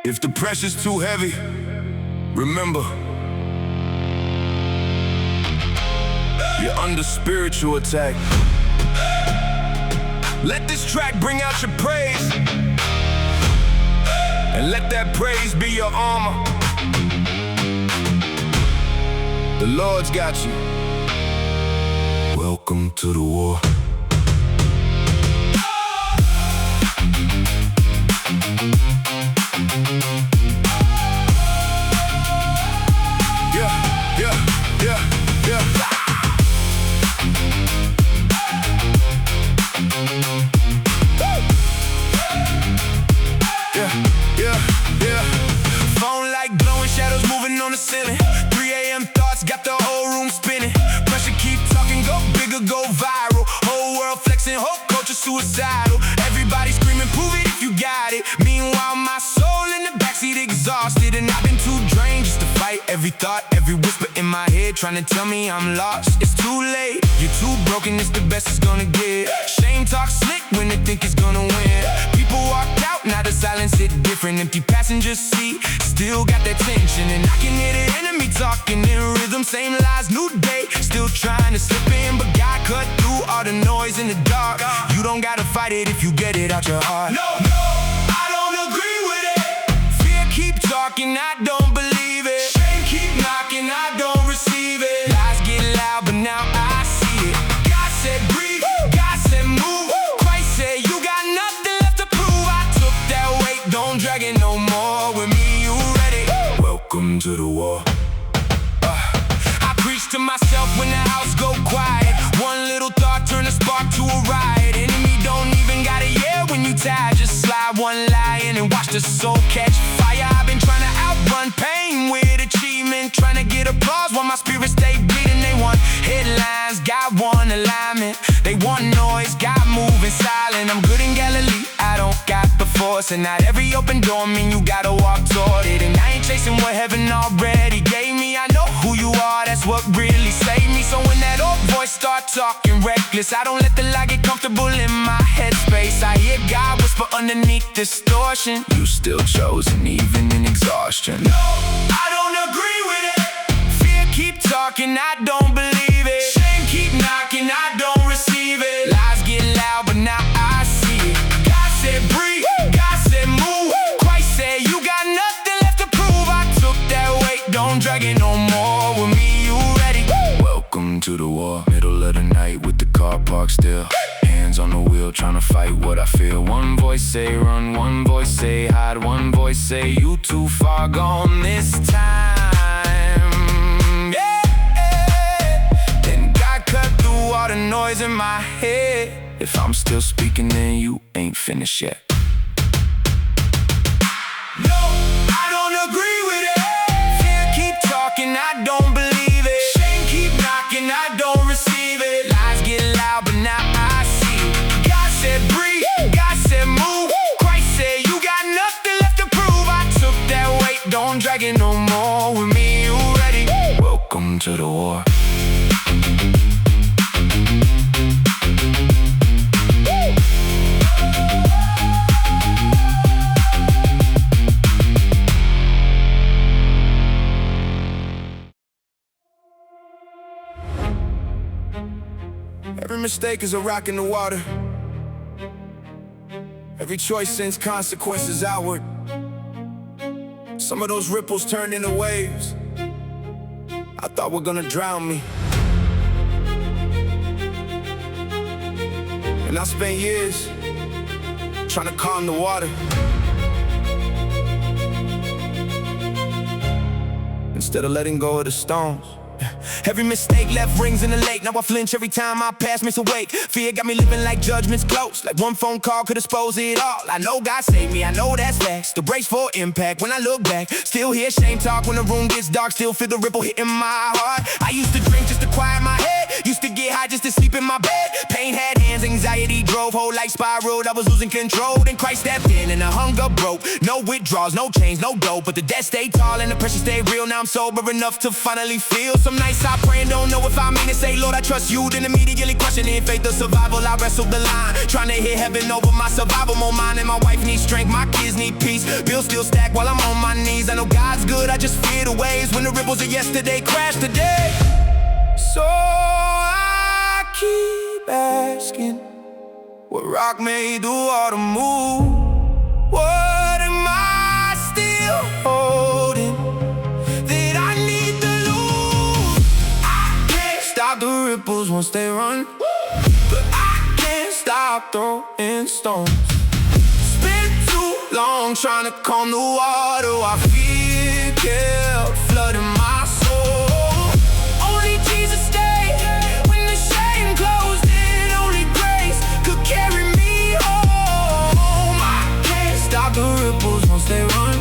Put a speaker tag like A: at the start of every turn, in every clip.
A: If the pressure's too heavy, remember, you're under spiritual attack. Let this track bring out your praise, and let that praise be your armor. The Lord's got you. Welcome to the war. Phone light glowing, shadows moving on the ceiling. 3 a.m. thoughts got the whole room spinning. Pressure keep talking, go bigger, go viral. Whole world flexing, whole culture suicidal. Everybody screaming, prove it if you got it. Meanwhile, my soul in the backseat exhausted, and I've been too drained just to fight every thought, every whisper in my head trying to tell me I'm lost. It's too late, you're too broken, it's the best it's gonna get. Shame talk slick when they think it's gonna win. People walked out, now the silence hit different. Empty passenger seat, still got that tension, and I can hear the enemy talking in rhythm. Same lies, new day, still trying to slip in, but God cut through all the noise in the dark. You don't gotta fight it if you get it out your heart. No, I don't agree with it. Fear keep talking, I don't believe it. Shame keep knocking, I don't receive it. Lies get loud, but now I see it. God said breathe, God said move. Christ said you got nothing left to prove. I took that weight, don't drag it no more. With me, you ready? Welcome to the war. I preach to myself when the house go quiet. One little thought turn a spark to a riot. Enemy don't even gotta yell when you tired. Just slide one lie in and watch the soul catch fire. I've been trying to outrun pain with achievement, trying to get applause while my spirit stay bleeding. They want headlines, God want alignment. They want noise, God moving silent. I'm good in Galilee, I don't got the force, and not every open door mean you gotta walk toward it. And I ain't chasing what heaven already gave me. I know who you are, that's what really saved me. So when that old voice start talking reckless, I don't let the lie get comfortable in my headspace. I hear God whisper underneath distortion, you still chosen even in exhaustion. No, I don't agree with it. Fear keep talking, I don't believe it. Shame keep knocking, I don't receive it. Lies get loud, but now I see it. God said breathe, God said move. Christ said you got nothing left to prove. I took that weight, don't drag it no more. With me, you ready? Welcome to the war. Middle of the night with the car parked still. Hands on the wheel, trying to fight what I feel. One voice say run, one voice say hide, one voice say you too far gone this time. Yeah. Then God cut through all the noise in my head. If I'm still speaking, then you ain't finished yet. No, I don't agree with it. Fear keep talking, I don't believe it. Shame keep knocking, I don't receive it. Lies get loud, but now I see it. God said breathe, God said move. Christ said you got nothing left to prove. I took that weight, don't drag it no more. With me, you ready? Welcome to the war. Every mistake is a rock in the water. Every choice sends consequences outward. Some of those ripples turn into waves I thought were gonna drown me. And I spent years trying to calm the water, instead of letting go of the storms. Every mistake left rings in the lake. Now I flinch every time I pass, miss awake. Fear got me living like judgment's close, like one phone call could expose it all. I know God saved me, I know that's facts. The brace for impact when I look back. Still hear shame talk when the room gets dark. Still feel the ripple hitting my heart. I used to drink just to quiet my head. Used to get high just to sleep in my bed. Pain had hands, anxiety drove. Whole life spiraled, I was losing control. Then Christ stepped in and the hunger broke. No withdrawals, no change, no dope. But the debt stayed tall and the pressure stayed real. Now I'm sober enough to finally feel some nice inside praying, don't know if I mean to say, Lord, I trust you. Then immediately questioning faith of survival. I wrestle the line, trying to hit heaven over my survival. More mine and my wife need strength, my kids need peace. Bills still stack while I'm on my knees. I know God's good, I just fear the waves when the ripples of yesterday crash today. So I keep asking, what rock made the water move? What am I still holding that I need to lose? I can't stop the ripples once they run, but I can't stop throwing stones. Spent too long trying to calm the water while fear kept flooding my soul. Only Jesus stayed when the shame closed in. Only grace could carry me home. I can't stop the ripples once they run,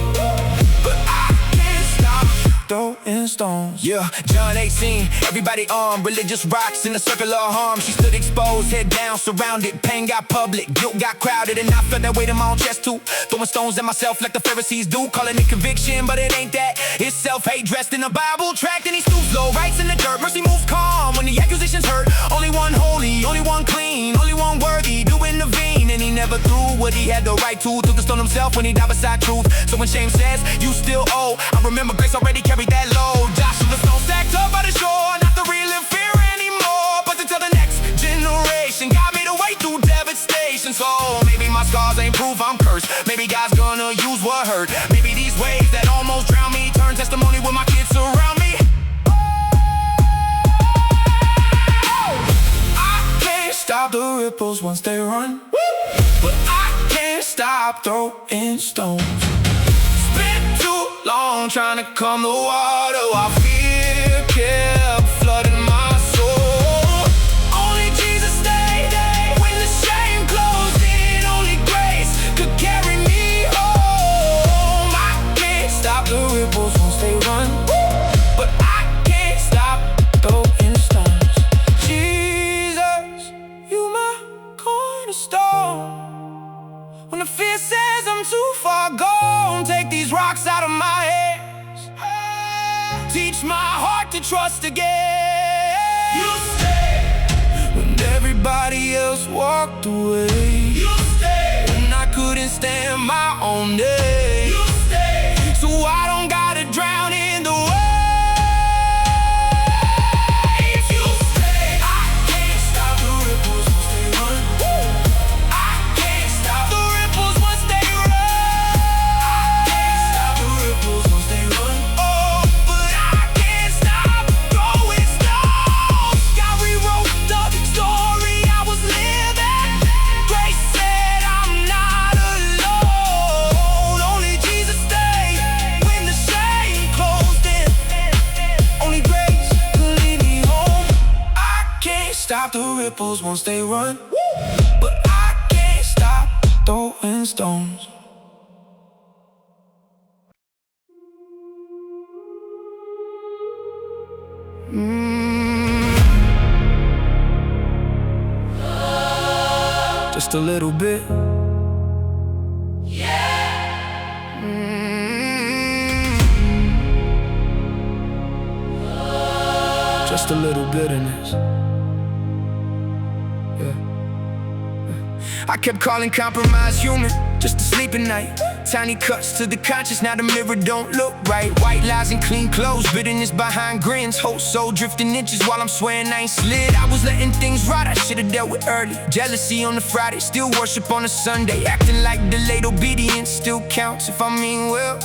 A: but I can't stop throwing stones. Yeah, John 18, everybody armed, religious rocks in a circle of harm. She stood exposed, head down, surrounded. Pain got public, guilt got crowded, and I felt that weight in my own chest too. Throwing stones at myself like the Pharisees do, calling it conviction, but it ain't that. It's self-hate dressed in a Bible tract, and he stoops low, writes in the dirt. Mercy moves calm when the accusations hurt. Only one holy, only one clean, only one worthy, do intervene. And he never threw what he had the right to. Took the stone himself when he died beside truth. So when shame says, you still owe, I remember grace already carried that load. Joshua, the stone stacked up by the shore, not to relive fear anymore, but to tell the next generation, God made a way through devastation. So maybe my scars ain't proof I'm cursed. Maybe God's gonna use what hurt. Maybe these waves that almost drown me turn testimony when my kids surround me. I can't stop the ripples once they run, but I can't stop throwing stones. Spent too long trying to calm the water while fear kept flooding my soul. Only Jesus stayed when the shame closed in. Only grace could carry me home. I can't stop the ripples once they run, but I can't stop throwing stones. Jesus, you my cornerstone. When the fear says I'm too far gone, take these rocks out of my hands. Teach my heart to trust again. You stay when everybody else walked away. You stay when I couldn't stand my own day. You stay so I don't gotta drown in the waves. You stay. I can't stop the ripples once they run. I can't stop the ripples once they run. I can't stop the ripples once they run. Oh, but I can't stop throwing stones. God rewrote the story I was living. Grace said I'm not alone. Only Jesus stayed when the shame closed in. Only grace could lead me home. I can't stop the ripples once they run, but I can't stop throwing stones. Just a little bit. Just a little bitterness. Yeah. I kept calling compromise human, just to sleep at night. Tiny cuts to the conscience, now the mirror don't look right. White lies and clean clothes, bitterness behind grins. Whole soul drifting inches while I'm swearing I ain't slid. I was letting things rot, I should've dealt with early. Jealousy on a Friday, still worship on a Sunday. Acting like delayed obedience still counts if I mean well.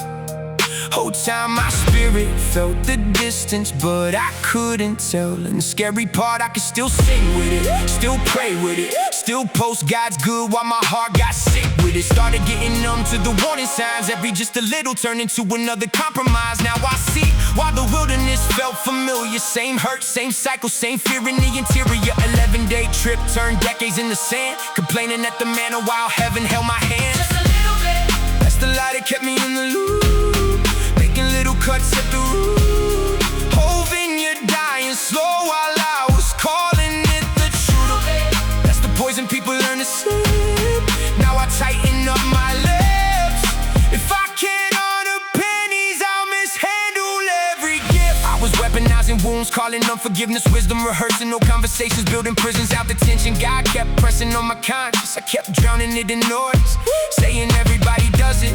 A: Whole time my spirit felt the distance, but I couldn't tell. And the scary part, I could still sing with it, still pray with it, still post God's good while my heart got sick with it. Started getting numb to the warning signs. Every just a little turned into another compromise. Now I see why the wilderness felt familiar. Same hurt, same cycle, same fear in the interior. 11-day trip turned decades in the sand. Complaining at the manor while heaven held my hand. Just a little bit. That's the lie that kept me in the loop. Little cuts at the root. Whole vineyard dying slow while I was calling it the truth. That's the poison people learn to sip. Now I tighten up my lips. If I can't honor pennies, I'll mishandle every gift. I was weaponizing wounds wounds, calling unforgiveness, wisdom rehearsing, no conversations, building prisons out the tension. God kept pressing on my conscience, I kept drowning it in noise, saying everybody does it,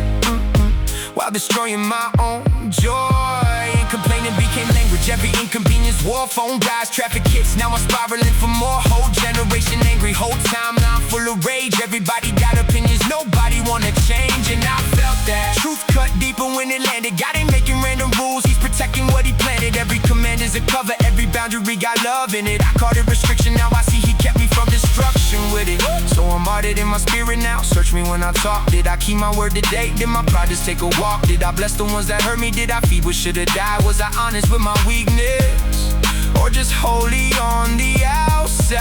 A: while destroying my own joy. And complaining became language, every inconvenience, war phone guys, traffic hits. Now I'm spiraling for more, whole generation angry, whole timeline full of rage. Everybody got opinions, nobody wanna change, and I felt that truth cut deeper when it landed. God ain't making random rules, he's protecting what he planted. Every command is a cover, every boundary got love in it. I called it restriction, now I see he kept me from destruction with it. So I'm hearted in my spirit now, search me when I talk. Did I keep my word today? Did my pride just take a walk? Did I bless the ones that hurt me? Did I feed what should've died? Was I honest with my weakness? Or just holy on the outside?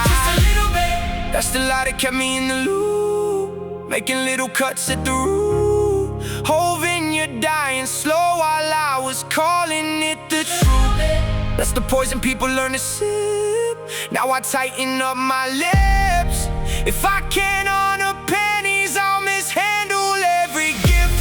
A: Just a little bit. That's the lie that kept me in the loop, making little cuts at the root. Whole vineyard dying slow while I was calling it the truth. That's the poison people learn to sip. Now I tighten up my lips. If I can't honor pennies, I'll mishandle every gift.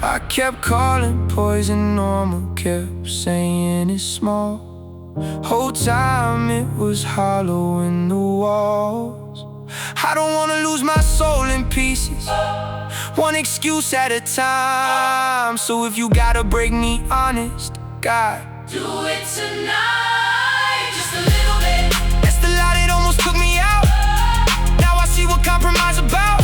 A: I kept calling poison normal, kept saying it's small. Whole time it was hollow in the walls. I don't wanna lose my soul in pieces, one excuse at a time. So if you gotta break me honest, God,
B: do it tonight, just a little bit.
A: That's the lie that almost took me out. Now I see what compromise about.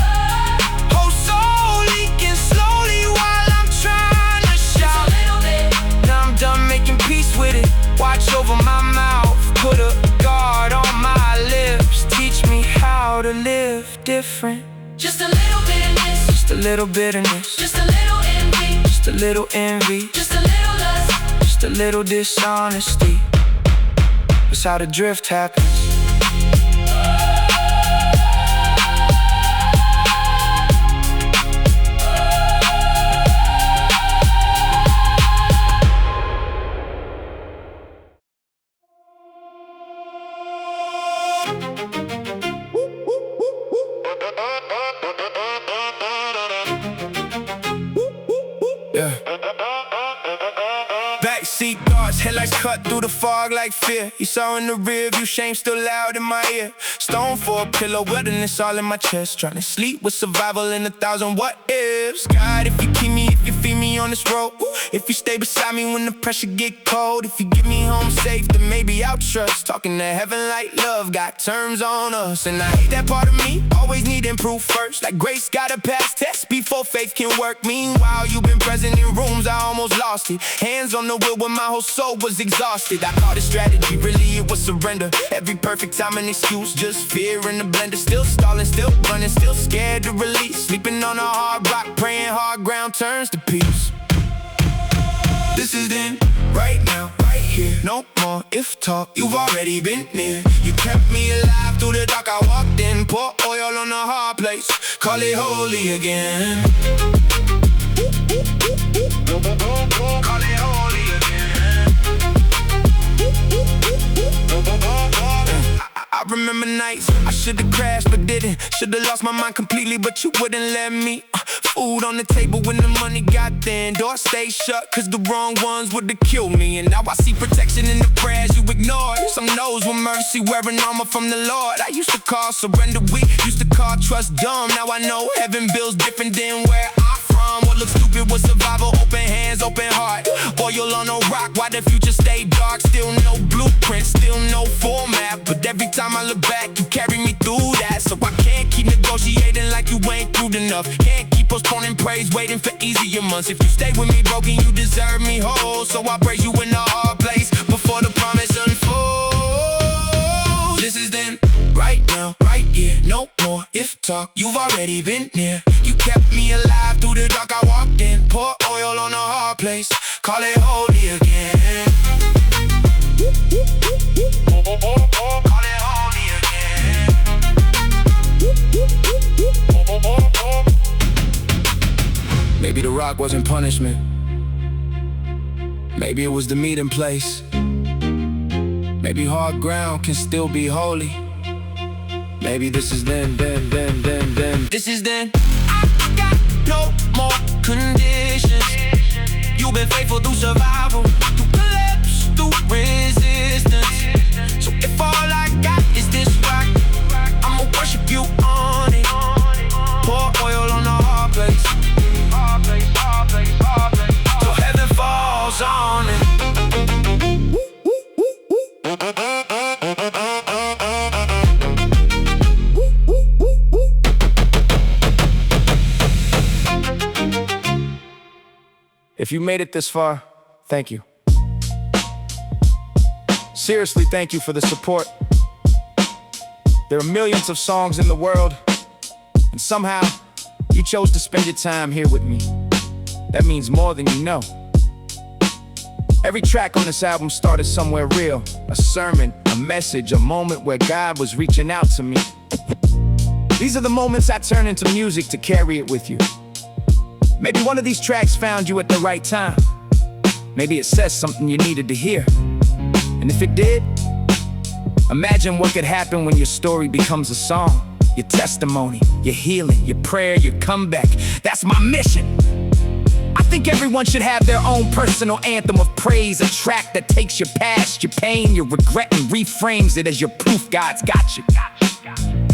A: Whole soul leaking slowly while I'm trying to shout.
B: Just a little bit.
A: Now I'm done making peace with it. Watch over my mouth, put a guard on my lips. Teach me how to live different.
B: Just a little bitterness,
A: just a little bitterness,
B: just a little envy,
A: just a little envy,
B: just a little lust,
A: just a little dishonesty. That's how the drift happens. Backseat thoughts, headlights cut through the fog like fear. You saw in the rear view, shame still loud in my ear. Stone for a pillow, wilderness all in my chest. Trying to sleep with survival in 1,000 what ifs. God, if you keep me, if you feed me on this road, if you stay beside me when the pressure get cold, if you get me home safe, then maybe I'll trust. Talking to heaven like love got terms on us, and I hate that part of me, always needing proof first. Like grace gotta pass tests before faith can work. Meanwhile, you've been present in rooms I almost lost it. Hands on the wheel when my whole soul was exhausted. I called it strategy, really it was surrender. Every perfect time an excuse, just fear in the blender. Still stalling, still running, still scared to release. Sleeping on a hard rock, praying hard ground turns to peace. This is then, right now, right here. No more if talk, you've already been near. You kept me alive through the dark, I walked in. Pour oil on the hard place, call it holy again. Call it holy again. I remember nights I should've crashed but didn't. Should've lost my mind completely but you wouldn't let me. Food on the table when the money got thin. Door stayed shut cause the wrong ones would've killed me. And now I see protection in the prayers you ignored. Some knows with mercy wearing armor from the Lord. I used to call surrender weak, used to call trust dumb. Now I know heaven builds different than where I'm from. What looks stupid was survival, open hands, open heart. Oil on a rock, why the future stay dark. Still no blueprint, still no format. But every time I look back, you carry me through that. So I can't keep negotiating like you ain't proved enough. Can't keep postponing praise, waiting for easier months. If you stay with me broken, you deserve me whole. So I praise you in the hard place before the promise unfolds. This is then, right now, right here. No more if talk, you've already been near. You kept me alive through the dark, I walked in. Pour oil on the hard place, call it holy again. Call it holy again. Maybe the rock wasn't punishment. Maybe it was the meeting place. Maybe hard ground can still be holy. Maybe this is then. This is then. I got no more conditions. You've been faithful through survival, through collapse, through resistance. So if all I got is this rock, I'ma worship you on it. Pour oil on the hard place, till heaven falls on it. If you made it this far, thank you. Seriously, thank you for the support. There are millions of songs in the world, and somehow you chose to spend your time here with me. That means more than you know. Every track on this album started somewhere real. A sermon, a message, a moment where God was reaching out to me. These are the moments I turn into music to carry it with you. Maybe one of these tracks found you at the right time. Maybe it says something you needed to hear. And if it did, imagine what could happen when your story becomes a song. Your testimony, your healing, your prayer, your comeback. That's my mission. I think everyone should have their own personal anthem of praise. A track that takes your past, your pain, your regret, and reframes it as your proof God's got you.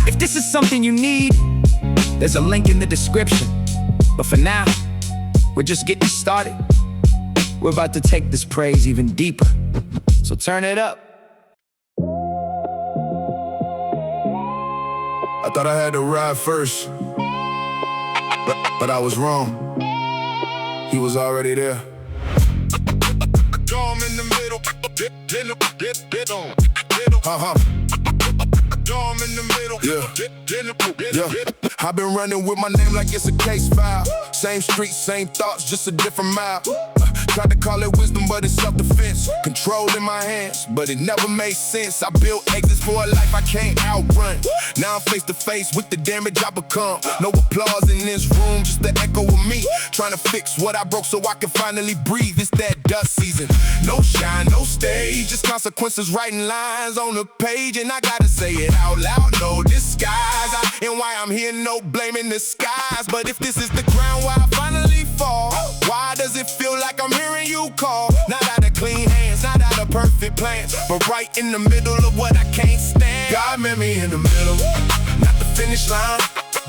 A: If this is something you need, there's a link in the description. But for now, we're just getting started. We're about to take this praise even deeper. So turn it up.
C: I thought I had to ride first, but I was wrong. He was already there. Drum in the middle, Drum in the middle, yeah. I've been running with my name like it's a case file. Same street, same thoughts, just a different mile. Tried to call it wisdom, but it's self-defense. Control in my hands, but it never made sense. I built exits for a life I can't outrun. Now I'm face to face with the damage I become. No applause in this room, just the echo of me trying to fix what I broke so I can finally breathe. It's that dust season. No shine, no stage, just consequences writing lines on the page. And I gotta say it out loud, no disguise. And why I'm here, no blame in the skies. But if this is the ground where I finally fall, why does it feel like I'm hearing you call? Not out of clean hands, not out of perfect plans, but right in the middle of what I can't stand. God met me in the middle, not the finish line.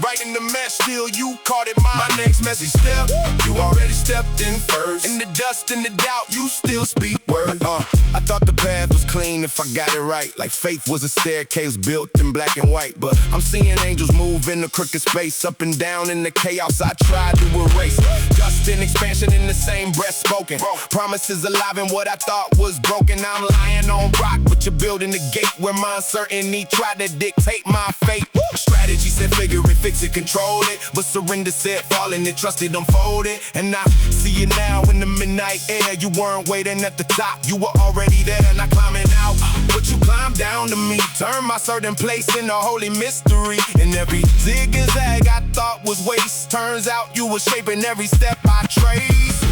C: Right in the mess, still you caught it mine. My next messy step, you already stepped in first. In the dust and the doubt, you still speak words. I thought the path was clean if I got it right. Like faith was a staircase built in black and white. But I'm seeing angels move in the crooked space, up and down in the chaos I tried to erase. Dust and expansion in the same breath spoken. Promises alive in what I thought was broken. I'm lying on rock, but you're building a gate where my uncertainty tried to dictate my fate. Strategy said figure it, fix it, control it. But surrender said fall in it, trust it, unfold it. And I see you now in the midnight air. You weren't waiting at the top, you were already there. And I climbing out, but you climbed down to me. Turn my certain place into holy mystery. And every zig and zag I thought was waste, turns out you were shaping every step I trace.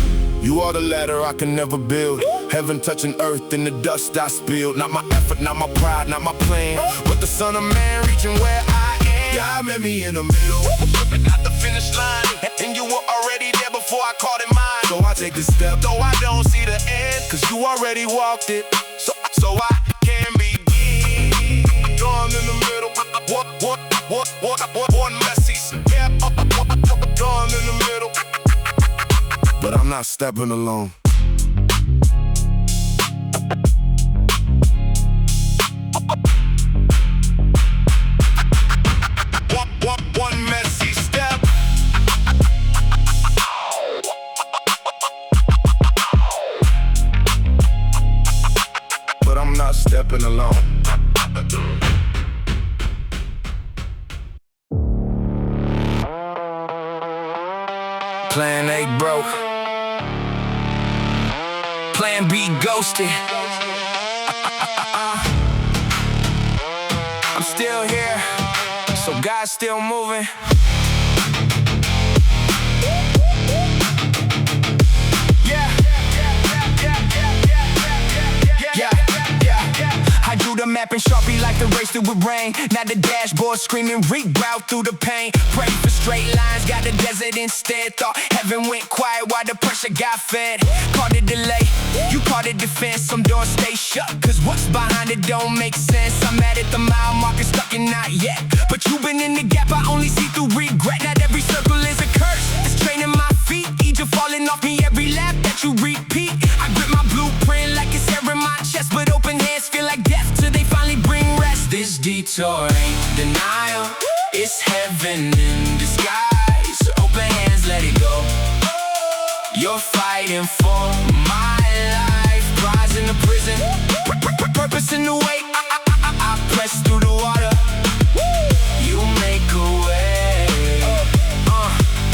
C: You are the ladder I can never build. Heaven touching earth in the dust I spilled. Not my effort, not my pride, not my plan, but the Son of Man reaching where I am. God met me in the middle, not the finish line. And you were already there before I called it mine. So I take this step, though I don't see the end, cause you already walked it, so I can begin. Gone in the middle, one messy step. Gone in the middle, but I'm not stepping alone. One messy step. But I'm not stepping alone. Plan A broke, Plan B ghosted. I'm still here, so God's still moving.
A: the map and Sharpie like erased it with rain. Now the dashboard screaming reroute through the pain. Pray for straight lines, got the desert instead. Thought heaven went quiet while the pressure got fed. Caught a delay, you caught a defense. Some doors stay shut, cause what's behind it don't make sense. I'm mad at the mile marker, stuck in not yet. But you've been in the gap, I only see through regret. Not every circle is a curse, it's training my feet. Egypt falling off me every lap that you repeat. I grip my blueprint like it's hair in my chest, but open hands feel like death till they finally bring rest. This detour ain't denial, it's heaven in disguise. Open hands, let it go. You're fighting for my life. Prize in the prison, purpose in the way. I press through the water. You make a way.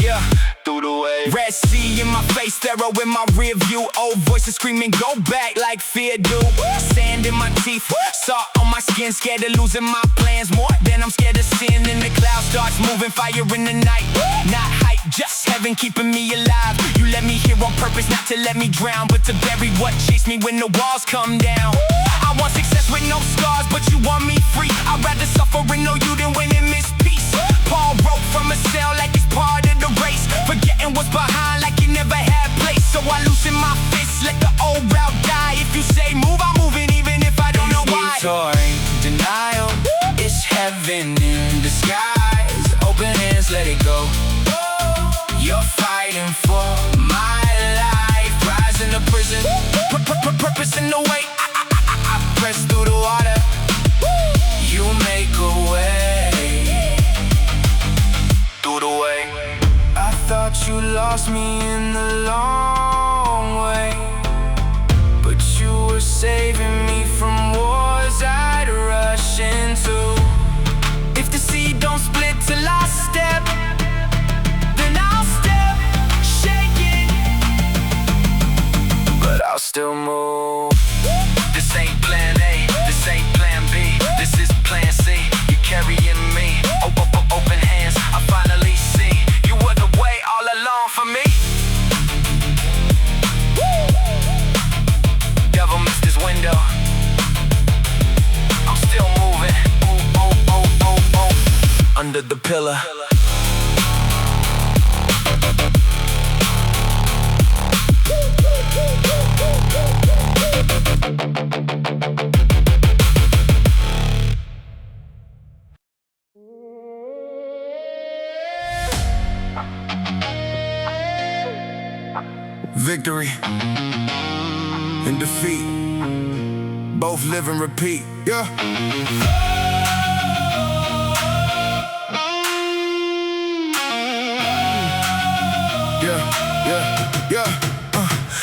A: Yeah, through the way. Red Sea in my face, arrow in my rear view. Old voices screaming, go back like fear do. Sand in my teeth, salt on my skin. Scared of losing my plans more than I'm scared of sin. And the cloud starts moving, fire in the night. Not hype, just heaven keeping me alive. You let me here on purpose, not to let me drown, but to bury what chased me when the walls come down. I want success with no scars, but you want me free. I'd rather suffer and know you than win and miss peace. Paul wrote from a cell like it's part of the race, forgetting what's behind like you never had place. So I loosen my fists, let the old route die. If you say move, I'm moving even if I don't know why. Detour ain't denial, it's heaven in disguise. Open hands, let it go. You're fighting for my life. Rise in the prison, purpose in the way. I press through the water. You make a way. Through the way. I thought you lost me in the long way, but you were saving me from wars I'd rush into. If the sea don't split till I step, then I'll step shaking, but I'll still move. This ain't plan A, this ain't plan B, this is plan C. You're carrying me, open hands, I finally see. You were the way all along for me. Devil missed his window, I'm still moving. Under the pillar. Victory and defeat, both live and repeat. Yeah.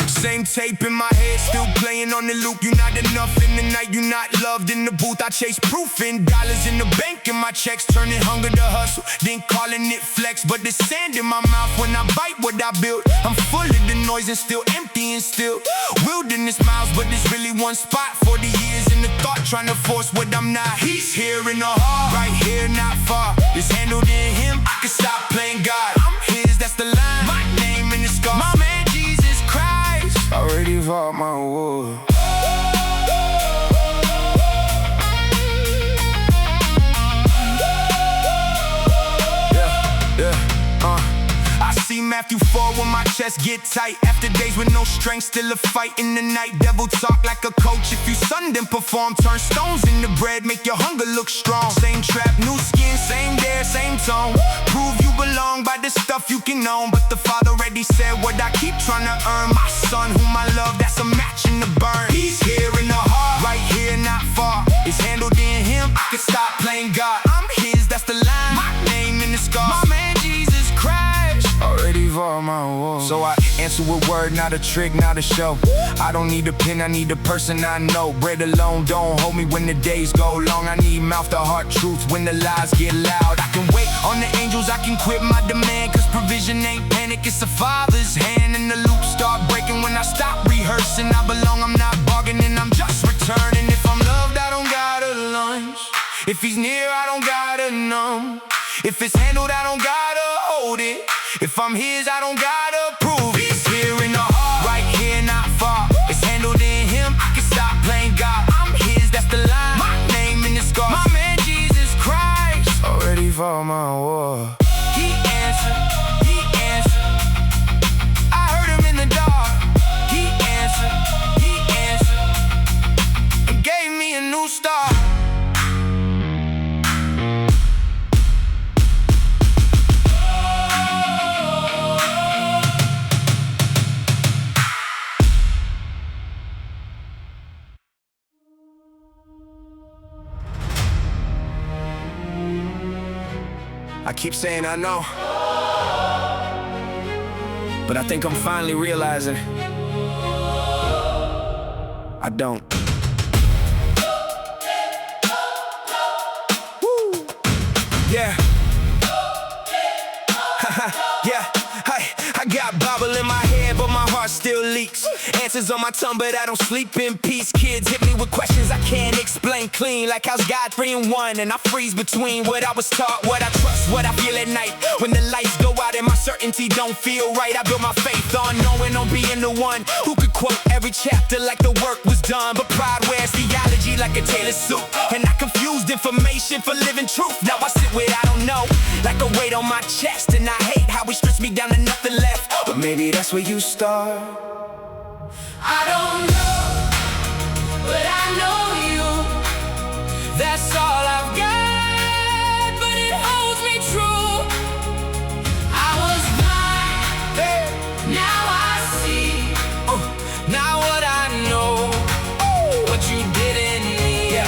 A: Same tape in my head, still playing on the loop. You're not enough in the night, you're not loved in the booth. I chase proof in dollars in the bank, and my checks turning hunger to hustle, then calling it flex. But there's sand in my mouth when I bite what I built. I'm full of the noise and still empty and still wilderness miles, but there's really one spot. 40 years in the thought, trying to force what I'm not. He's here in the heart, right here, not far. It's handled in him, I can stop playing God. I'm his, that's the line, my name in the scar. My man Jesus Christ already fought my war. I see Matthew 4 when my chest get tight. After days with no strength, still a fight in the night. Devil talk like a coach. If you son then perform, turn stones into bread, make your hunger look strong. Same trap, new skin, same dare, same tone. Prove you belong by the stuff you can own. But the Father already said what I keep trying to earn. My son whom I love, that's a match in the burn. He's here in the heart, right here, not far. It's handled in him, I can stop playing God. I'm his, that's the line, my name in the scar. My man Jesus Christ already fought my war. So I answer with word, not a trick, not a show. I don't need a pen, I need a person I know. Bread alone don't hold me when the days go long. I need mouth to heart truth when the lies get loud. I can wait on the angels, I can quit my demand, cause provision ain't panic, it's the Father's hand. And the loops start breaking when I stop rehearsing. I belong, I'm not bargaining, I'm just returning. If I'm loved, I don't gotta lunch. If he's near, I don't gotta know. If it's handled, I don't gotta hold it. If I'm his, I don't gotta prove it. He's here in the heart, right here, not far. It's handled in him, I can stop playing God. I'm his, that's the line. for my war. He answered, I heard him in the dark. He answered, and gave me a new start. I keep saying I know, but I think I'm finally realizing I don't. Woo. Yeah. Yeah. I got bobble in my head, but my heart still leaks. Answers on my tongue, but I don't sleep in peace. Kids hit me with questions I can't explain clean. Like how's God 3 in 1? And I freeze between what I was taught, what I trust, what I feel at night. When the lights go out and my certainty don't feel right, I built my faith on knowing on being the one who could quote every chapter like the work was done. But pride wears theology like a tailor suit, and I confused information for living truth. Now I sit with I don't know, like a weight on my chest, and I hate how it strips me down to nothing left. But maybe that's where you start.
B: I don't know, but I know you. That's all I've got, but it holds me true. I was blind, now I see.
A: Now what I know, what you did in me.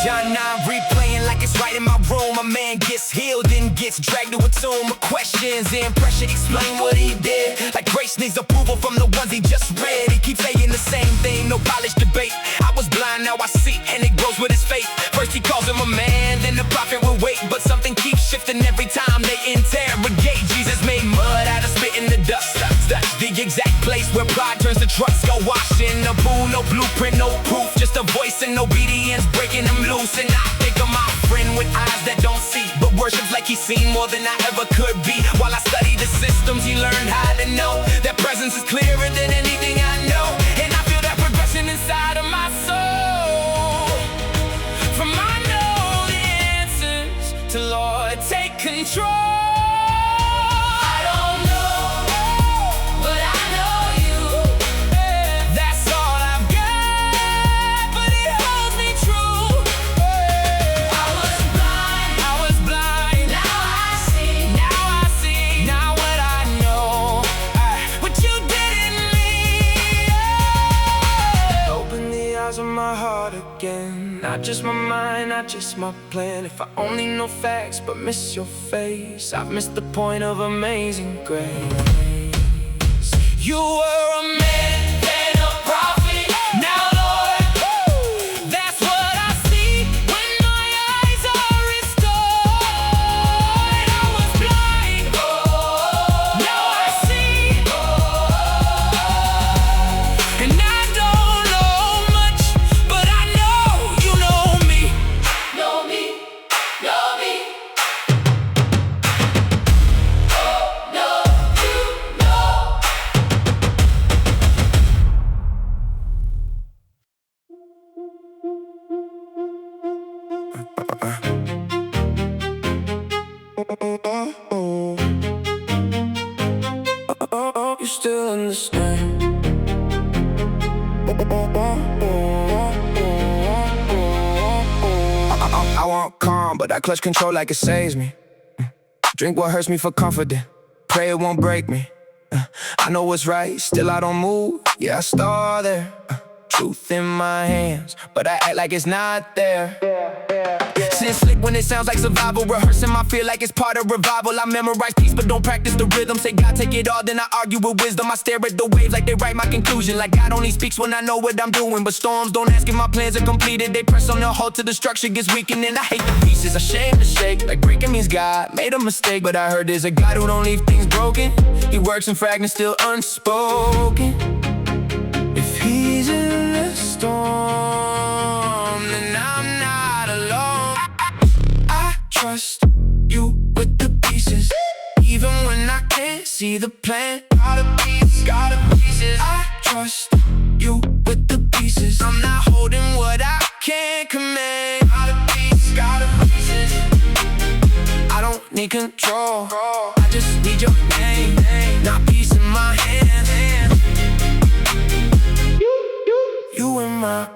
A: John 9 replaying like it's right in my room. A man gets healed and gets dragged to a tomb. Questions and pressure explain what he did. Like grace needs approval from the ones he just read. He keeps saying the same thing, no polished debate. I was blind, now I see, and it grows with his faith. First he calls him a man, then the prophet will wait. But something keeps shifting every time they interrogate. Jesus made mud out of spit in the dust. That's the exact place where pride turns to trust. Go wash in the pool, no blueprint, no proof. Just a voice and obedience breaking him loose. And I think of my friend with eyes that don't see, but worships like he's seen more than I ever could be. While I study the systems, he learned how to know that presence is clearer than anything I know. And I feel that progression inside of my soul. From I know the answers to Lord, take control. Of my heart again, not just my mind, not just my plan. If I only know facts but miss your face, I've missed the point of amazing grace. You were a man, then a prophet, now Lord, that's what I see when my eyes are restored. I was blind, now I see, and I don't know much, but I know you know me.
B: Know me, know me. Oh, no, you know.
A: You still understand. I want calm, but I clutch control like it saves me. Drink what hurts me for comforting, pray it won't break me. I know what's right, still I don't move. Yeah, I start there. Truth in my hands, but I act like it's not there. Sin slick when it sounds like survival. Rehearsing my fear like it's part of revival. I memorize peace but don't practice the rhythm. Say God take it all, then I argue with wisdom. I stare at the waves like they write my conclusion. Like God only speaks when I know what I'm doing. But storms don't ask if my plans are completed. They press on the hold till the structure gets weakened. And I hate the pieces, ashamed to shake. Like breaking means God made a mistake. But I heard there's a God who don't leave things broken. He works in fragments still unspoken. If he's in the storm, then I'm not alone. I trust you with the pieces, even when I can't see the plan. Got a piece, got a pieces. I trust you with the pieces. I'm not holding what I can't command. Got a piece, got a pieces. need control. I just need your name, not peace in my hand. You in my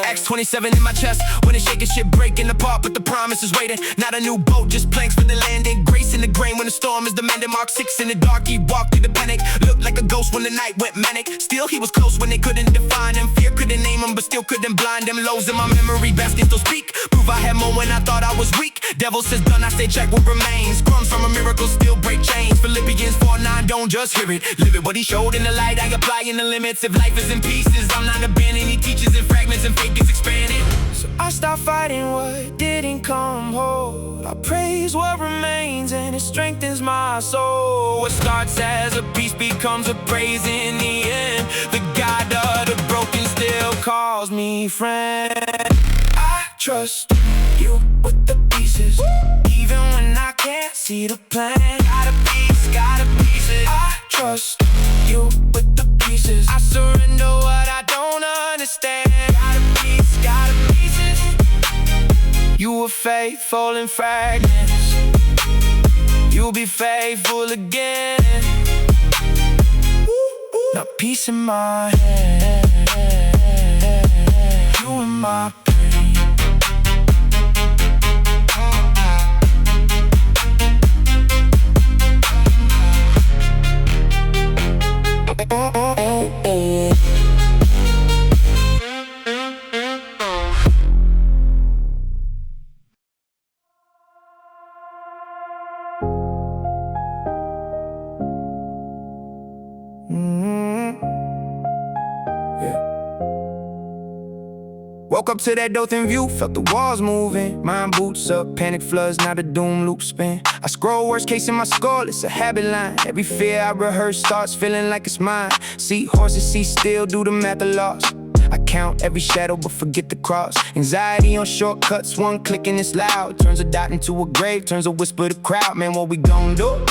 A: X27 in my chest, when it's shaking, shit breaking apart, but the promise is waiting. Not a new boat, just planks for the landing. Grace in the grain when the storm is demanding. Mark 6 in the dark, he walked through the panic. Looked like a ghost when the night went manic. Still, he was close when they couldn't define him. Fear couldn't name him, but still couldn't blind him. Lows in my memory, baskets still speak. Prove I had more when I thought I was weak. Devil says done, I say check what remains. Crumbs from a miracle still break chains. Philippians 4:9, don't just hear it, live it. What he showed in the light, I apply in the limits. If life is in pieces, I'm not abandoning. He teaches in fragments and fake is expanded. So I stopped fighting what didn't come whole. I praise what remains and it strengthens my soul. What starts as a piece becomes a praise in the end. The God of the broken still calls me friend. I trust you with the pieces, even when I can't see the plan. Got a pieces. I trust you with the pieces. I surrender what I don't understand. Got a pieces. You were faithful in fragments, you'll be faithful again. Now peace in my head, you in my pain. Woke up to that Dothan view, felt the walls moving. Mind boots up, panic floods, now the doom loop spin. I scroll worst case in my skull, it's a habit line. Every fear I rehearse starts feeling like it's mine. See horses, see still, do the math of loss. I count every shadow but forget the cross. Anxiety on shortcuts, one click and it's loud. Turns a dot into a grave, turns a whisper to crowd. Man, what we gon' do?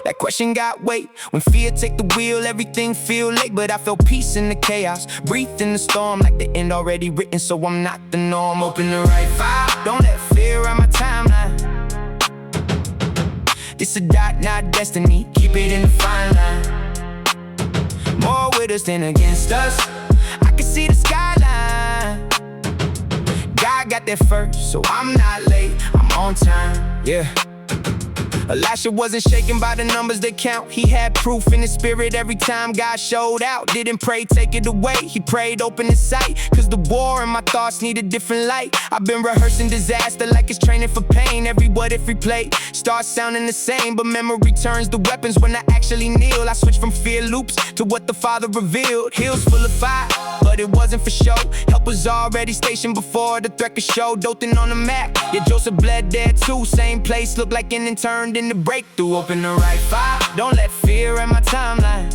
A: That question got weight. When fear take the wheel, everything feel late. But I felt peace in the chaos, breathed in the storm like the end already written. So I'm not the norm, open the right file. Don't let fear on my timeline. This a dot, not destiny, keep it in the fine line. More with us than against us, I can see the skyline. God got there first, so I'm not late, I'm on time, yeah. Elisha wasn't shaken by the numbers that count. He had proof in his spirit every time God showed out. Didn't pray, take it away, he prayed, open his sight. Cause the war in my thoughts need a different light. I've been rehearsing disaster like it's training for pain. Every what if replay starts sounding the same, but memory turns the weapons when I actually kneel. I switch from fear loops to what the Father revealed. Hills full of fire, but it wasn't for show. Help was already stationed before the threat could show. Dothan on the map, yeah, Joseph bled there too. Same place, looked like an intern in the breakthrough. Open the right file, don't let fear in my timeline.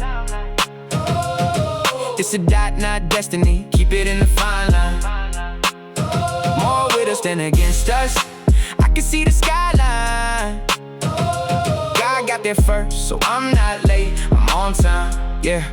A: It's a dot, not destiny, keep it in the fine line. More with us than against us, I can see the skyline. God got there first, so I'm not late, I'm on time, yeah.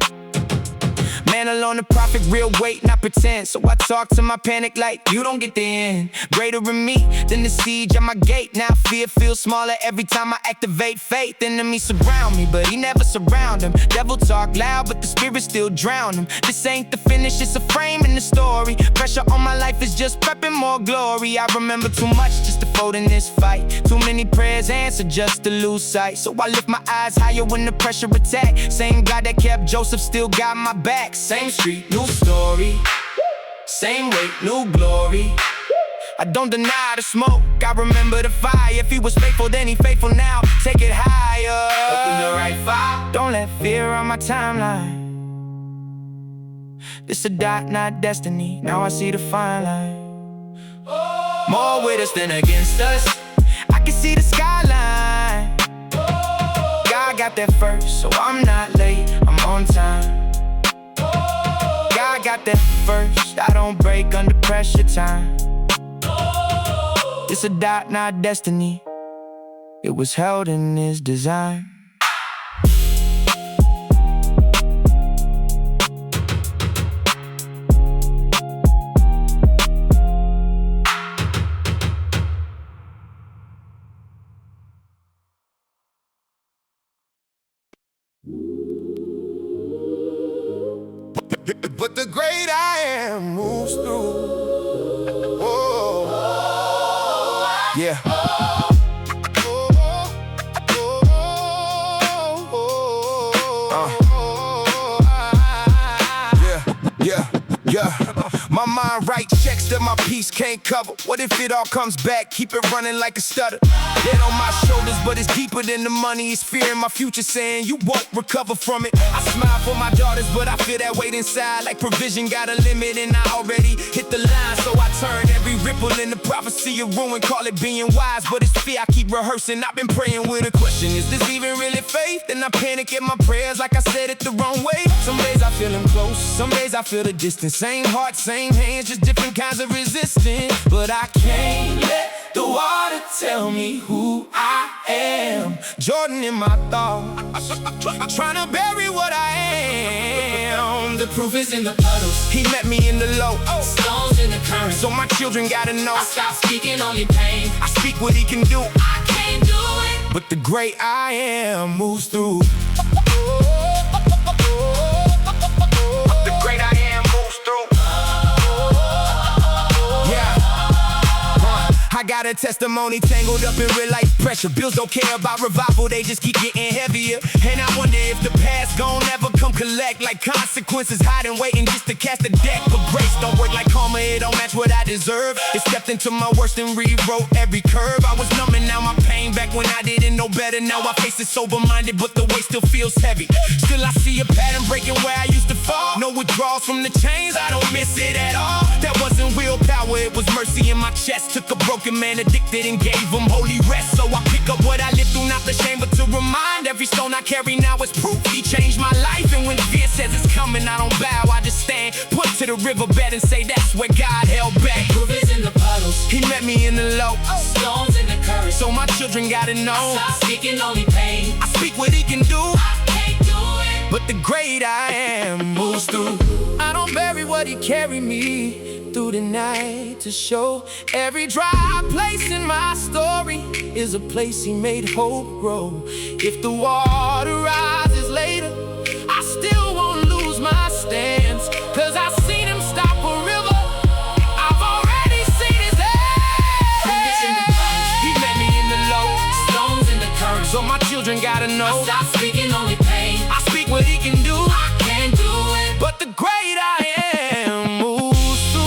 A: Man alone, the prophet, real weight, not pretend. So I talk to my panic like, you don't get the end. Greater in me than the siege at my gate. Now fear feels smaller every time I activate faith. Enemies surround me, but he never surround them. Devil talk loud, but the spirit still drown him. This ain't the finish, it's a frame in the story. Pressure on my life is just prepping more glory. I remember too much just to fold in this fight. Too many prayers answered just to lose sight. So I lift my eyes higher when the pressure attack. Same God that kept Joseph still got my back. Same street, new story. Same weight, new glory. I don't deny the smoke, I remember the fire. If he was faithful, then he faithful now. Take it higher. Open the right file, don't let fear on my timeline. This a dot, not destiny, now I see the fine line. More with us than against us, I can see the skyline. God got there first, so I'm not late, I'm on time. God got there first, I don't break under pressure time. It's a dot, not destiny, it was held in his design.
C: great I am moves through. Oh, yeah. Yeah, my mind write checks that my piece can't cover. What if it all comes back? Keep it running like a stutter. Head on my shoulders, but it's deeper than the money. It's fear in my future saying you won't recover from it. I smile for my daughters, but I feel that weight inside. Like provision got a limit and I already hit the line. So I turn every ripple into prophecy of ruin. Call it being wise, but it's fear I keep rehearsing. I've been praying with a question, is this even really faith? And I panic in my prayers like I said it the wrong way. Some days I feel him close, some days I feel the distance. Same heart, same hands, just different kinds of resistance. But I can't let the water tell me who I am. Jordan in my thoughts, trying to bury what I am.
B: The proof is in the puddles.
C: He met me in the low,
B: Stones in the current.
C: so my children gotta know.
B: I stop speaking only pain.
C: I speak what he can do,
B: I can't do it.
C: but the great I am moves through. The great I am moves through. I got a testimony tangled up in real life pressure. Bills don't care about revival, they just keep getting heavier. And I wonder if the past gon' never come collect. Like consequences hiding, waiting just to cast a deck. But grace don't work like karma, it don't match what I deserve. It stepped into my worst and rewrote every curve. I was numbing now my pain back when I didn't know better. Now I face it sober-minded, but the weight still feels heavy. Still I see a pattern breaking where I used to fall. No withdrawals from the chains, I don't miss it at all. That wasn't willpower, it was mercy in my chest. Took a broken man addicted and gave him holy rest. So I pick up what I lived through, not the shame, but to remind every stone I carry now is proof he changed my life. And when fear says it's coming, I don't bow, I just stand, point to the riverbed and say that's where God held back.
B: Proof is in the puddles.
C: He met me in the low,
B: Stones in the current.
C: so my children gotta know.
B: Stop speaking only pain.
C: I speak what he can do,
B: I can't do it.
C: but the great I am moves through. I don't bury what he carried me through the night to show. Every dry place in my story is a place he made hope grow. If the water rises later, I still won't lose my stance, cause I've seen him stop a river. I've already seen his hand. He met me in the low,
B: Stones in the current.
C: so my children gotta know.
B: Stop speaking only pain.
C: I speak what he can do,
B: I can't do it.
C: but the great I am moves through.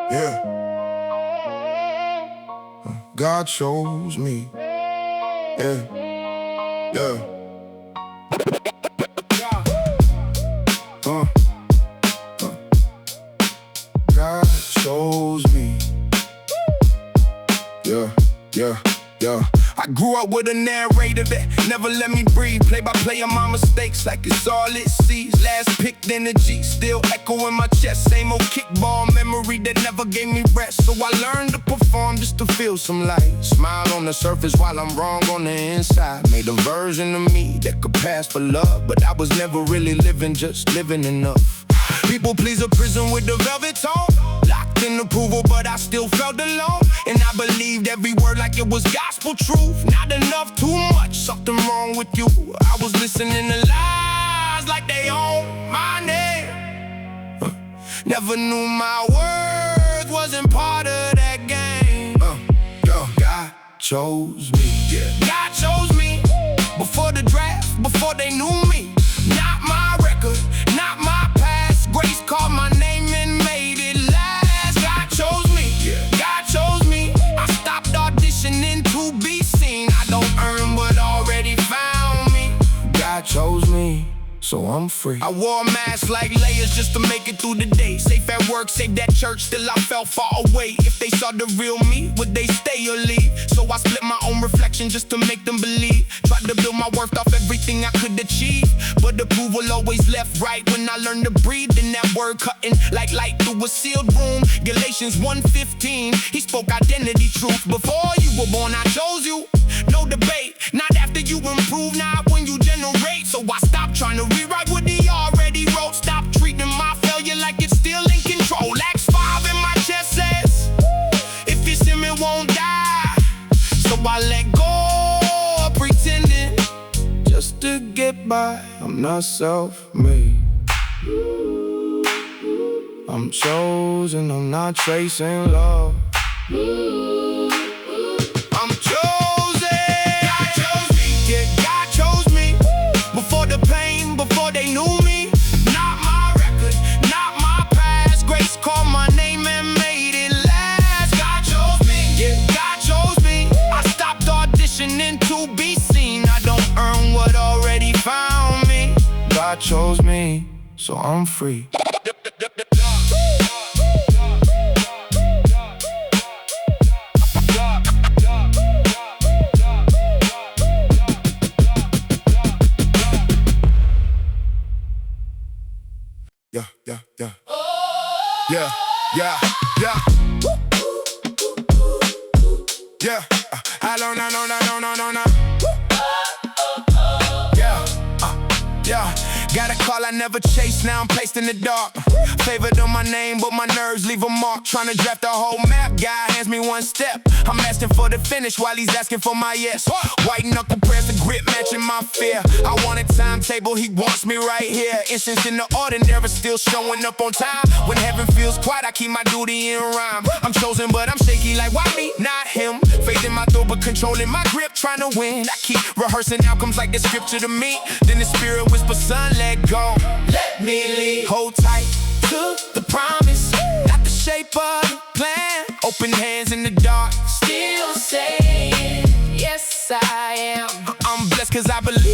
C: Yeah. God chose me. Yeah. Yeah. God chose me. Yeah. Yeah. Yeah. I grew up with a narrator that never let me breathe. Play by play on my mistakes like it's all it sees. Last picked energy, still echo in my chest. Same old kickball memory that never gave me rest. So I learned to perform just to feel some light. Smile on the surface while I'm wrong on the inside. Made a version of me that could pass for love, but I was never really living, just living enough. People pleaser prison with the velvet tone. Locked in approval, but I still felt alone. And I believed every word like it was gospel truth. Not enough, too much, something wrong with you. I was listening to lies like they own my name. Never knew my words wasn't part of that game. God chose me. Yeah. God chose me before the draft, before they knew me. Not my record, not my past. Grace called my name and made it last. God chose me, God chose me. I stopped auditioning to be seen. I don't earn but already found me. God chose me. so I'm free.
A: I wore a mask like layers just to make it through the day. Safe at work, safe at church, still I felt far away. If they saw the real me, would they stay or leave? So I split my own reflection just to make them believe. Tried to build my worth off everything I could achieve, but approval always left right when I learned to breathe. And that word cutting like light through a sealed room. Galatians 1:15, he spoke identity truth. Before you were born, I chose you. No debate, not after you improve, not when you generate. So I stopped trying to rewrite what he already wrote. Stop treating my failure like it's still in control. Acts 5 in my chest says, if it's him, it won't die. So I let go of pretending
C: Just to get by, I'm not self-made. I'm chosen, I'm not chasing love.
A: I'm chosen. God chose me. Yeah, God chose me. Before the pain, before they knew me. Not my record, not my past. Grace called my name and made it last. God chose me. Yeah, God chose me. I stopped auditioning to be seen. I don't earn what already found me.
C: God chose me, so I'm free. Yeah, yeah, yeah. Yeah, yeah, yeah. Yeah. Hello, no, no, no, no, no, no, no.
A: Yeah, yeah. Got a call I never chased, now I'm placed in the dark. Favored on my name, but my nerves leave a mark. Trying to draft a whole map, guy hands me one step. I'm asking for the finish while he's asking for my yes. White knuckle press, the grip matching my fear. I want a timetable, he wants me right here. Instance in the ordinary, still showing up on time. When heaven feels quiet, I keep my duty in rhyme. I'm chosen, but I'm shaky like why me, not him. Faith in my throat, but controlling my grip, trying to win. I keep rehearsing outcomes like the scripture to me. Then the spirit whispers, son, let go. Let me lead. Hold tight to the promise, not the shape of the plan. Open hands in the dark,
B: Still saying, yes, I am.
A: I'm blessed cause I believe.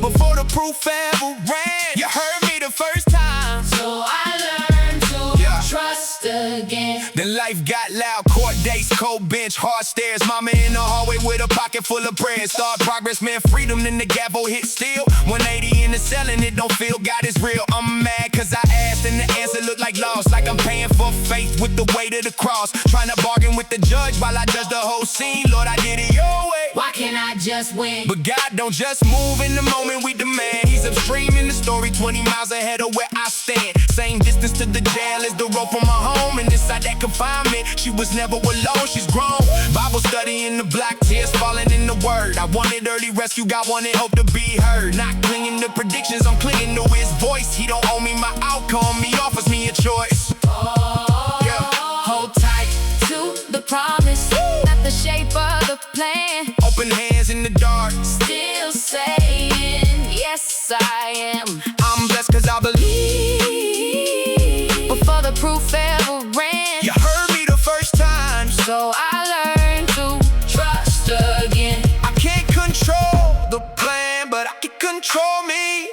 A: Before the proof ever ran, you heard me the first time.
B: So I learned to trust again.
A: Then life got loud, court dates, cold bench, hard stairs. Mama in the hallway with a pocket full of prayers. Start progress, man, freedom, then the gavel hit steel. 180 in the cell and it don't feel God is real. I'm mad cause I asked and the answer looked like loss. Like I'm paying for faith with the weight of the cross. Trying to bargain with the judge while I judge the whole scene. Lord, I did it your way.
B: Why can't I just win?
A: But God don't just move in the moment we demand. He's upstream in the story, 20 miles ahead of where I stand. Same distance to the jail as the road from my home. And inside that confinement, she was never alone, she's grown. Bible study in the block, tears falling in the word. I wanted early rescue, God wanted hope to be heard. Not clinging to predictions, I'm clinging to his voice. He don't owe me my outcome, he offers me a choice.
B: Hold tight to the promise, not the shape of the plan.
A: Open hands in the dark,
B: Still saying, yes, I am.
A: I'm blessed cause I believe.
B: Before the proof ever ran,
A: You heard me the first time,
B: so I learned to trust again.
A: I can't control the plan, but I can control me.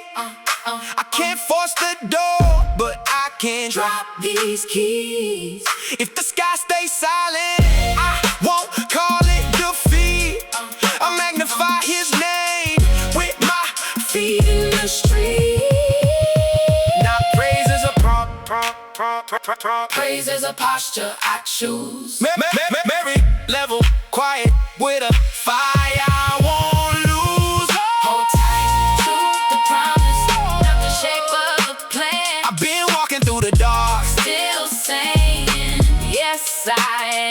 A: I can't force the door, but I can
B: Drop these keys.
A: If the sky stays silent, I won't call it defeat. I magnify his name with my feet in the street. Now praise is a prompt.
B: Praise is a posture I choose.
A: Mary, level, quiet, with a fire I won't lose.
B: Hold tight to the promise, not the shape of the plan.
A: I've been walking through the dark.
B: Still saying, yes, I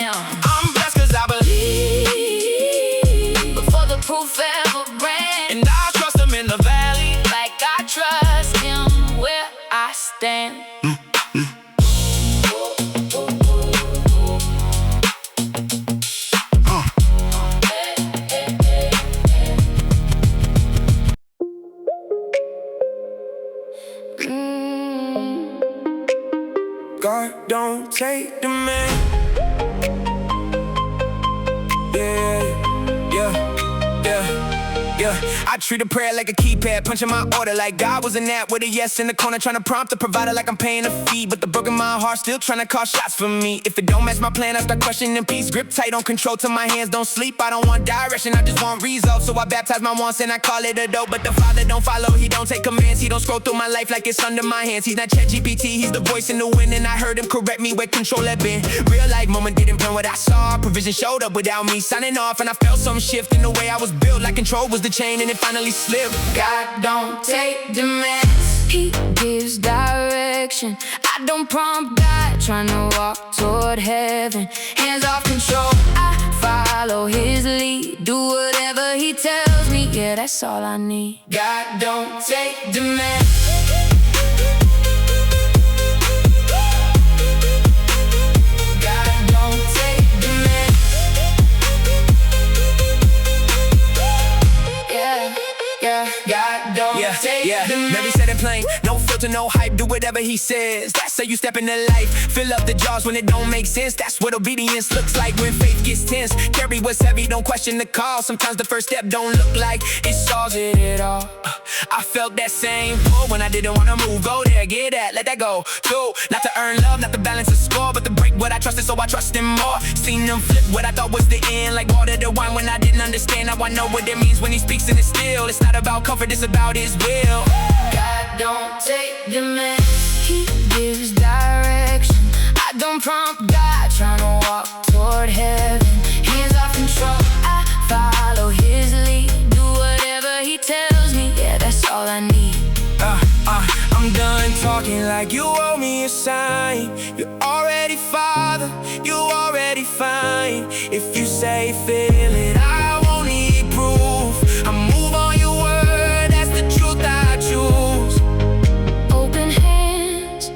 B: am.
A: I'm blessed cause I believe.
B: Before the proof ever ran,
A: And I trust him in the valley.
B: like I trust him where I stand.
A: God don't take the man. Yeah, yeah, yeah, Yeah, I treat a prayer like a keypad, punching my order like God was an app with a yes in the corner, trying to prompt the provider like I'm paying a fee. But the broken my heart still trying to call shots for me. If it don't match my plan, I start questioning peace. Grip tight on control till my hands don't sleep. I don't want direction, I just want results. So I baptize my wants and I call it a dope. But the Father don't follow, he don't take commands. He don't scroll through my life like it's under my hands. He's not ChatGPT, he's the voice in the wind. And I heard him correct me where control had been. Real life moment didn't plan what I saw. Provision showed up without me signing off. And I felt some shift in the way I was built, like control was the chain and it finally slipped.
B: God don't take demands, he gives direction. I don't prompt God, trying to walk toward heaven. Hands off control, I follow his lead. Do whatever he tells me, yeah, that's all I need. God don't take demands.
A: Mary said it plain, no filter, no hype, do whatever he says. That's how you step into life, fill up the jars when it don't make sense. That's what obedience looks like when faith gets tense. Carry what's heavy, don't question the call. Sometimes the first step don't look like it solves it all. I felt that same pull when I didn't wanna move. Go there, get that, let that go. Too, not to earn love, not to balance a score, but to break what I trusted, so I trust him more. Seen him flip what I thought was the end, like water to wine when I didn't understand. Now I know what it means when he speaks and it's still. It's not about comfort, it's about his will.
B: God don't take demands, he gives direction. I don't prompt God, trying to walk toward heaven. Hands off control, I follow his lead. Do whatever he tells me, yeah, that's all I need.
A: I'm done talking like you owe me a sign. You're already Father, you already fine. If you say feel it, I won't need proof. I move on your word, that's the truth I choose.
B: Open hands,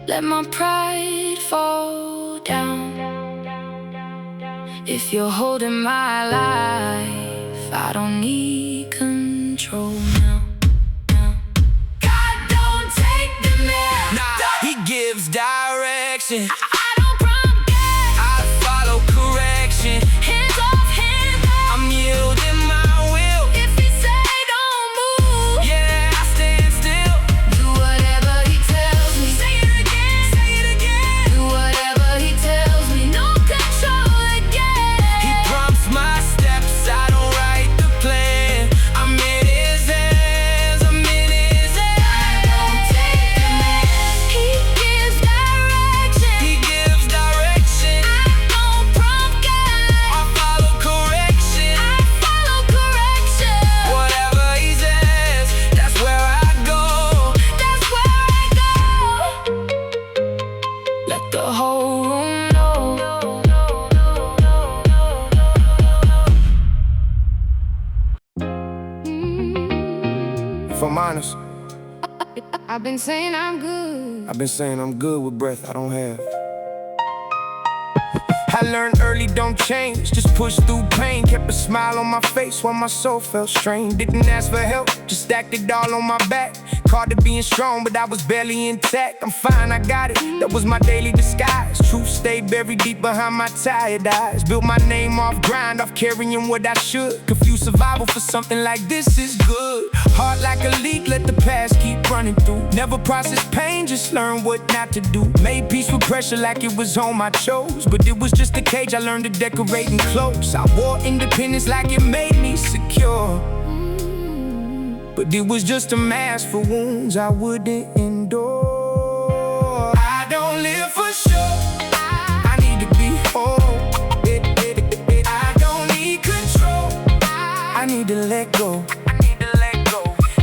B: let my pride fall down. If you're holding my life, I don't need control now.
A: He gives direction.
B: I don't prompt God,
A: I follow correction.
B: hands off, hands off.
A: I'm yielding my will.
B: If he say don't move,
A: Yeah, I stand still.
B: do whatever he tells me. Say it again, say it again. Do whatever he tells me. No control again.
A: He prompts my steps, I don't write the plan. I'm in his hands, I'm in his hands.
B: Don't take demands, he gives direction.
A: He gives direction.
B: I don't prompt God,
A: I follow correction.
B: I follow correction.
A: Whatever he says, that's where I go.
B: That's where I go. Let the whole room know.
C: If I'm honest,
B: I've been saying I'm good.
C: I've been saying I'm good with breath I don't have.
A: I learned early, don't change, just push through pain. Kept a smile on my face while my soul felt strained. Didn't ask for help, just stacked it all on my back. Called to being strong, but I was barely intact. I'm fine, I got it, that was my daily disguise. Truth stayed buried deep behind my tired eyes. Built my name off grind, off carrying what I should. Confused survival for something like this is good. Heart like a leak, let the past keep running through. Never process pain, just learn what not to do. Made peace with pressure like it was home I chose. But it was just a cage I learned to decorate and close. I wore independence like it made me secure. But it was just a mask for wounds I wouldn't endure. I don't live for sure, I need to be whole. I don't need control, I need to let go.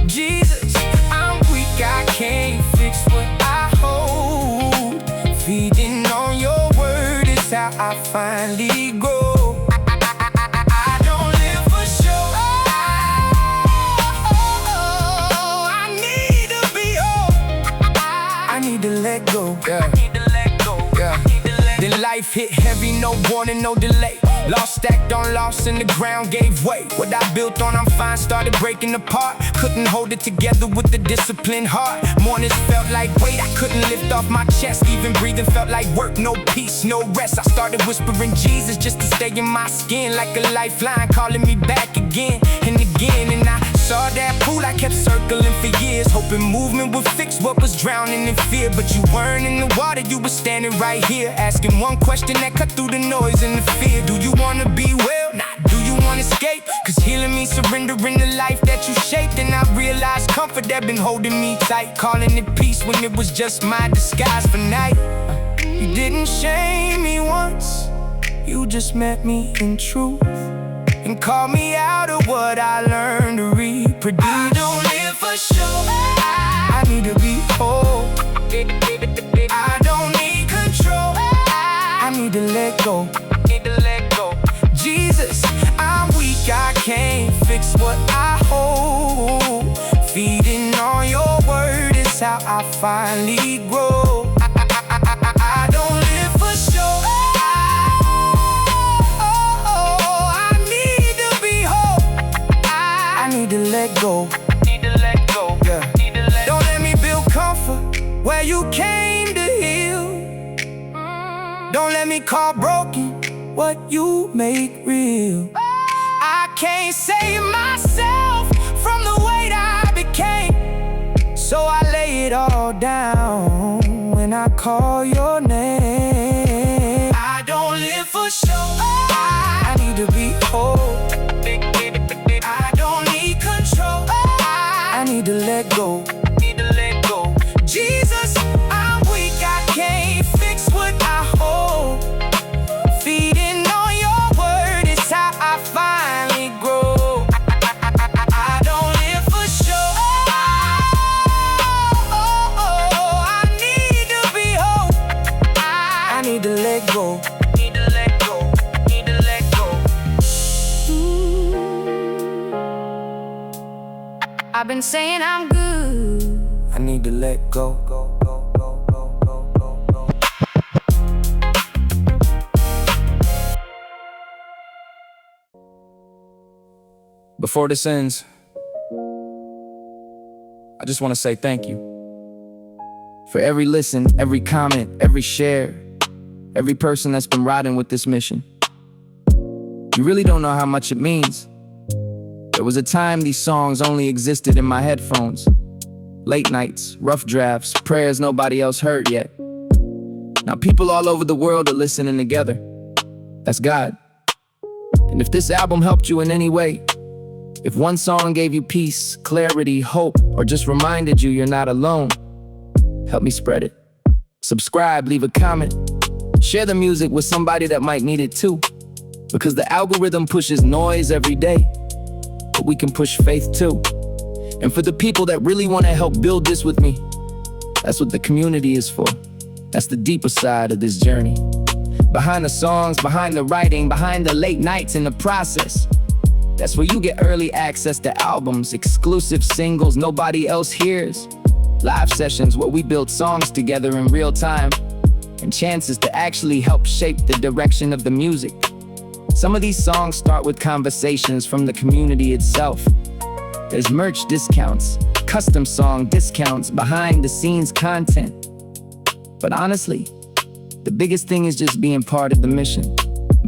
A: Jesus, I'm weak, I can't fix what I hold. Feeding on your word is how I finally grow. I don't live for sure, I need to be whole. I need to let go. Yeah. Then life hit heavy, no warning, no delay. Lost stacked on loss and the ground gave way. What I built on I'm fine started breaking apart. Couldn't hold it together with the disciplined heart. Mornings felt like weight I couldn't lift off my chest. Even breathing felt like work, no peace, no rest. I started whispering Jesus just to stay in my skin, like a lifeline calling me back again and again. And I saw that pool, I kept circling for years, hoping movement would fix what was drowning in fear. But you weren't in the water, you were standing right here, asking one question that cut through the noise and the fear. Do you wanna be well? Nah. Do you wanna escape? Cause healing means surrendering the life that you shaped. And I realized comfort that been holding me tight, calling it peace when it was just my disguise for night. You didn't shame me once, you just met me in truth and called me out of what I learned to reproduce. I don't live for show, I need to be whole. I don't need control, I need to let go. Jesus, I'm weak, I can't fix what I hold. Feeding on your word is how I finally grow. I don't live for show, I need to be whole. I need to let go. Yeah. Don't let me build comfort where you came to heal. Don't let me call broken what you make real. I can't save myself from the weight I became, so I lay it all down when I call your name. I don't live for show, I need to be whole. I don't need control, I need to let go. Jesus, I'm weak, I can't fix what I hold. Feeding on your word is how I finally grow. I don't live for show, I need to be whole. I need to let go.
B: I've been saying I'm good,
A: I need to let go. Before this ends, I just want to say thank you for every listen, every comment, every share, every person that's been riding with this mission. You really don't know how much it means. There was a time these songs only existed in my headphones. Late nights, rough drafts, prayers nobody else heard yet. Now people all over the world are listening together. That's God. And if this album helped you in any way, if one song gave you peace, clarity, hope, or just reminded you you're not alone, help me spread it. Subscribe, leave a comment, share the music with somebody that might need it too. Because the algorithm pushes noise every day, but we can push faith too. And for the people that really want to help build this with me, that's what the community is for. That's the deeper side of this journey. Behind the songs, behind the writing, behind the late nights in the process. That's where you get early access to albums, exclusive singles nobody else hears, live sessions where we build songs together in real time, and chances to actually help shape the direction of the music. Some of these songs start with conversations from the community itself. There's merch discounts, custom song discounts, behind the scenes content. But honestly, the biggest thing is just being part of the mission,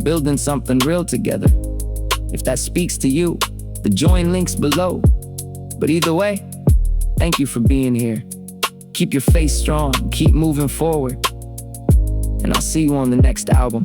A: building something real together. If that speaks to you, the join link's below. But either way, thank you for being here. Keep your faith strong, keep moving forward, and I'll see you on the next album.